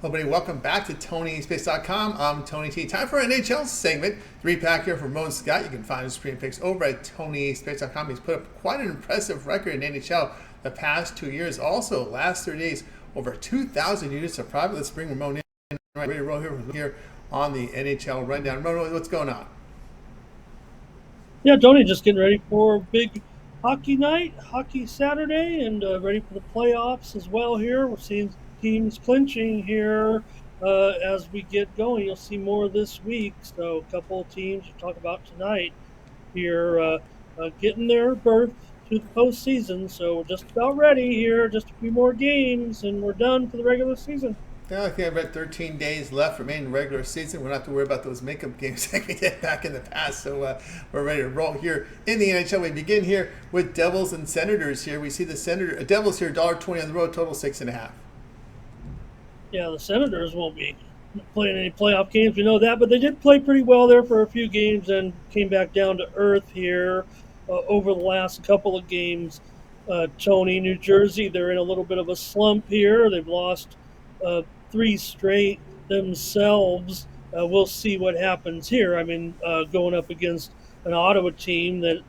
Everybody, welcome back to TonySpace.com. I'm Tony T. Time for an NHL segment. 3-pack here from Ramon Scott. You can find his premium picks over at TonySpace.com. He's put up quite an impressive record in NHL the past 2 years. Also, last 30 days, over 2,000 units of profit. Let's bring Ramon in. Ready to roll here on the NHL Rundown. Ramon, what's going on? Yeah, Tony, just getting ready for a big hockey night, hockey Saturday, and ready for the playoffs as well here. We're seeing teams clinching here as we get going. You'll see more this week. So a couple of teams to talk about tonight here getting their berth to the postseason. So we're just about ready here, just a few more games, and we're done for the regular season. Yeah, I think I've read 13 days left remaining regular season. We don't have to worry about those makeup games like we did back in the past. So we're ready to roll here in the NHL. We begin here with Devils and Senators here. We see the Devils here, $1.20 on the road, total 6.5. Yeah, the Senators won't be playing any playoff games. We know that, but they did play pretty well there for a few games and came back down to earth here over the last couple of games. Tony, New Jersey, they're in a little bit of a slump here. They've lost 3 straight themselves. We'll see what happens here. I mean, going up against an Ottawa team that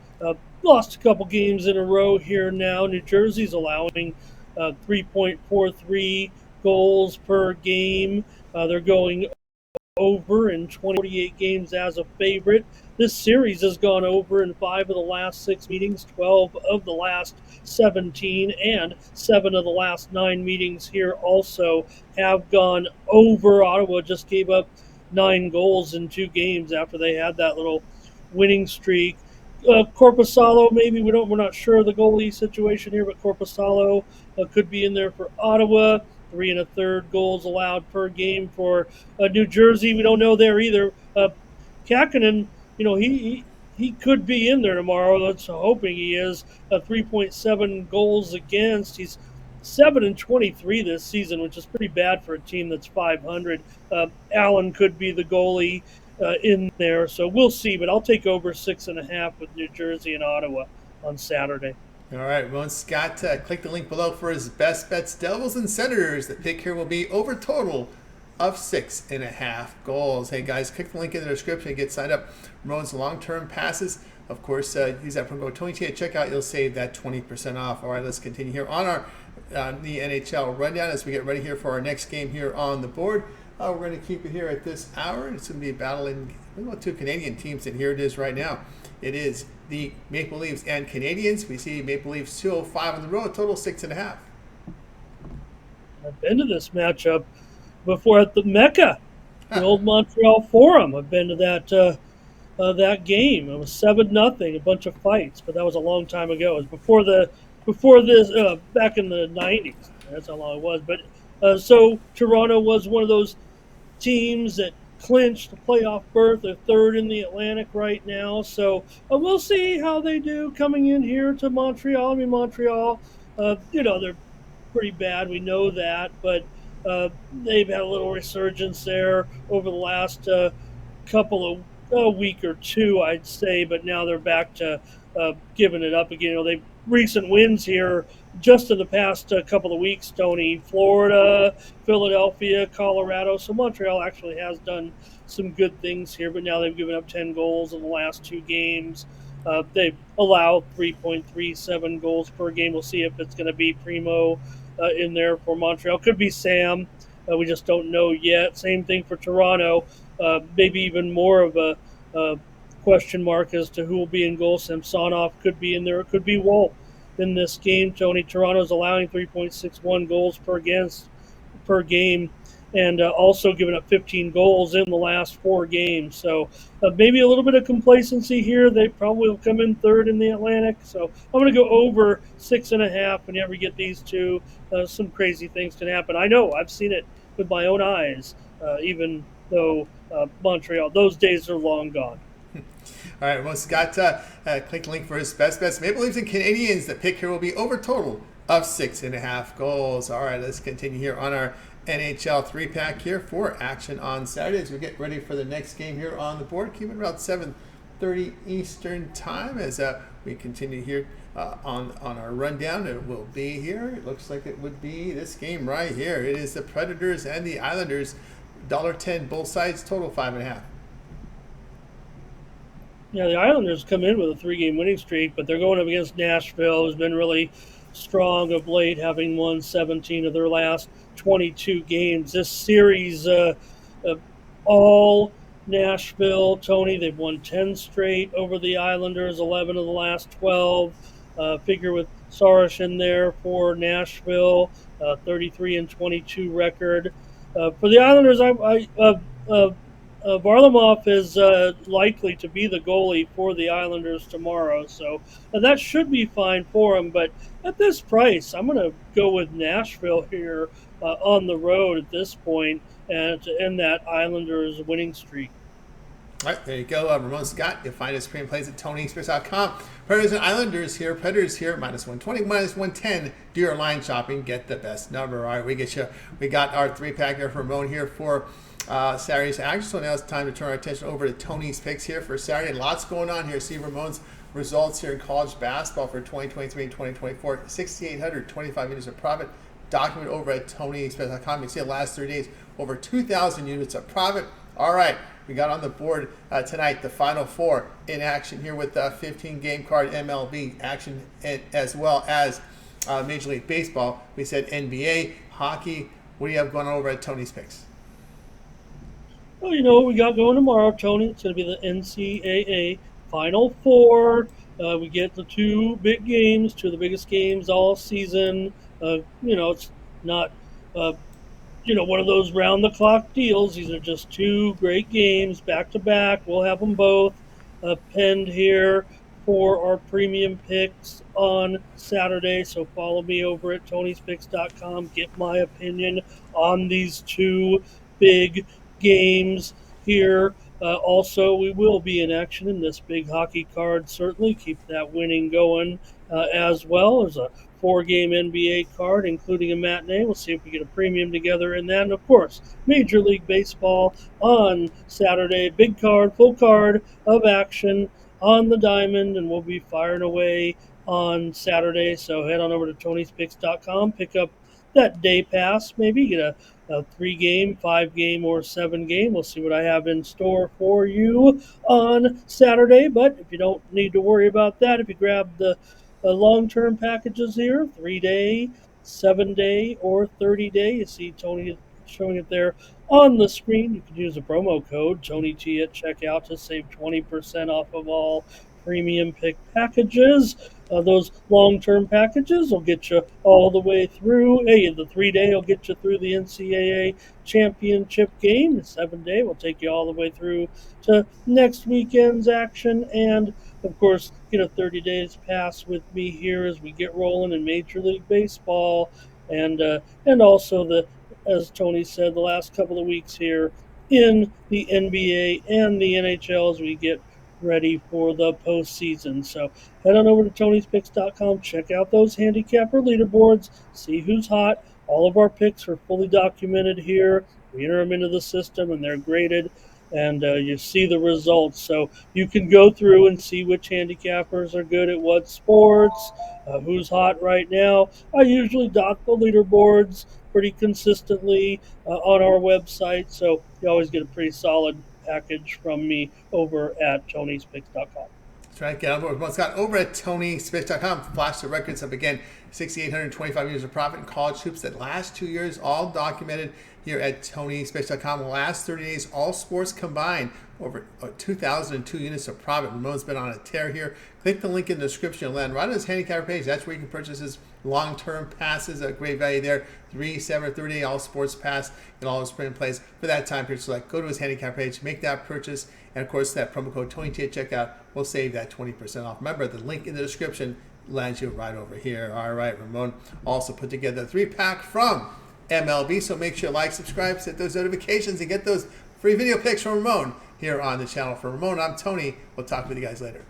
lost a couple games in a row here now. New Jersey's allowing 3.43 goals per game. They're going over in 48 games as a favorite. This series has gone over in 5 of the last 6 meetings, 12 of the last 17, and 7 of the last 9 meetings here also have gone over. Ottawa just gave up 9 goals in 2 games after they had that little winning streak. Korpisalo, maybe we're not sure of the goalie situation here, but Korpisalo could be in there for Ottawa. 3 1/3 goals allowed per game for New Jersey. We don't know there either. Kakkonen, he could be in there tomorrow. Let's hoping he is. 3.7 goals against. He's 7-23 this season, which is pretty bad for a team that's 500. Allen could be the goalie in there, so we'll see. But I'll take over 6.5 with New Jersey and Ottawa on Saturday. All right, Ramon Scott, click the link below for his best bets. Devils and Senators. The pick here will be over total of 6.5 goals. Hey guys, click the link in the description and get signed up. Ramon's long-term passes. Of course, use that promo code Tony T at checkout. You'll save that 20% off. All right, let's continue here on our the NHL rundown as we get ready here for our next game here on the board. We're going to keep it here at this hour. It's going to be a battle in 2 Canadian teams, and here it is right now. It is the Maple Leafs and Canadiens. We see Maple Leafs 205 on the road, total 6.5. I've been to this matchup before at the Mecca, the old Montreal Forum. I've been to that game. It was 7-0, a bunch of fights, but that was a long time ago. It was before this back in the 90s. That's how long it was. But so Toronto was one of those teams that clinched the playoff berth. They're 3rd in the Atlantic right now. So we'll see how they do coming in here to Montreal. I mean, Montreal, they're pretty bad. We know that. But they've had a little resurgence there over the last couple of week or two, I'd say. But now they're back to giving it up again. They've recent wins here just in the past couple of weeks, Tony. Florida, Philadelphia, Colorado. So Montreal actually has done some good things here, but now they've given up 10 goals in the last 2 games. They've allowed 3.37 goals per game. We'll see if it's going to be Primo in there for Montreal. Could be Sam. We just don't know yet. Same thing for Toronto. Maybe even more of a question mark as to who will be in goal. Samsonov could be in there. It could be Wolf in this game, Tony. Toronto's allowing 3.61 goals per game, and also giving up 15 goals in the last 4 games. So maybe a little bit of complacency here. They probably will come in 3rd in the Atlantic. So I'm going to go over 6.5. Whenever you get these two, some crazy things can happen. I know. I've seen it with my own eyes, even though Montreal, those days are long gone. All right, Ramon Scott, click the link for his best bets. Maple Leafs and Canadiens. The pick here will be over total of 6.5 goals. All right, let's continue here on our NHL 3-pack here for action on Saturday as we get ready for the next game here on the board. Keep it around 7 7:30 Eastern time as we continue here on our rundown. It will be here. It looks like it would be this game right here. It is the Predators and the Islanders. $1.10 both sides, total 5.5. Yeah, the Islanders come in with a 3-game winning streak, but they're going up against Nashville, who's been really strong of late, having won 17 of their last 22 games. This series, all Nashville, Tony, they've won 10 straight over the Islanders, 11 of the last 12. Figure with Sarish in there for Nashville, 33-22 record. For the Islanders, Varlamov is likely to be the goalie for the Islanders tomorrow, so that should be fine for him. But at this price, I'm going to go with Nashville here on the road at this point and to end that Islanders winning streak. All right, there you go. Ramon Scott. You'll find his premium plays at TonyExpress.com. Predators and Islanders here. Predators here, -120, -110. Do your line shopping. Get the best number. All right, we got our 3-pack here for Ramon here for Saturday's action. So now it's time to turn our attention over to Tony's picks here for Saturday. Lots going on here. See Ramon's results here in college basketball for 2023 and 2024. 6,825 units of profit. Document over at TonyExpress.com. You can see the last 3 days, over 2,000 units of profit. All right, we got on the board tonight the Final Four in action here with the 15-game card MLB action, as well as Major League Baseball. We said NBA, hockey. What do you have going on over at Tony's Picks? Well, you know what we got going tomorrow, Tony? It's going to be the NCAA Final Four. We get the 2 big games, 2 of the biggest games all season. It's not, one of those round-the-clock deals. These are just 2 great games back-to-back. We'll have them both penned here for our premium picks on Saturday. So follow me over at Tony'sPicks.com. Get my opinion on these 2 big games here. Also, we will be in action in this big hockey card. Certainly keep that winning going as well. There's a 4-game NBA card, including a matinee. We'll see if we get a premium together in that. And, of course, Major League Baseball on Saturday. Big card, full card of action on the diamond, and we'll be firing away on Saturday. So head on over to Tony'sPicks.com. Pick up that day pass, maybe get a 3-game, 5-game, or 7-game. We'll see what I have in store for you on Saturday. But if you don't need to worry about that, if you grab the long-term packages here, 3-day, 7-day, or 30-day, you see Tony showing it there on the screen. You can use the promo code TonyT at checkout to save 20% off of all premium pick packages. Those long-term packages will get you all the way through. Hey, the 3-day will get you through the NCAA championship game. The 7-day will take you all the way through to next weekend's action. And, of course, get a 30 days pass with me here as we get rolling in Major League Baseball. And also, as Tony said, the last couple of weeks here in the NBA and the NHL as we get ready for the postseason. So head on over to Tony'sPicks.com, check out those handicapper leaderboards, see who's hot. All of our picks are fully documented here. We enter them into the system and they're graded, and you see the results. So you can go through and see which handicappers are good at what sports, who's hot right now. I usually dot the leaderboards pretty consistently on our website, so you always get a pretty solid package from me over at Tony'sPicks.com. That's right. Get on board with Scott over at Tony'sPicks.com. Flash the records up again. 6,825 years of profit in college hoops. That last 2 years, all documented here at Tony'sPicks.com. The last 30 days, all sports combined, over 2,002 units of profit. Ramon's been on a tear here. Click the link in the description and land right on his handicapper page. That's where you can purchase his long-term passes at great value there. 3, 7, or 30-day all sports pass and all his sprint plays for that time period. So go to his handicap page, make that purchase, and of course that promo code TonyT at checkout will save that 20% off. Remember, the link in the description lands you right over here. All right, Ramon also put together a 3-pack from MLB, so make sure you like, subscribe, set those notifications, and get those free video picks from Ramon here on the channel. For Ramon, I'm Tony. We'll talk with you guys later.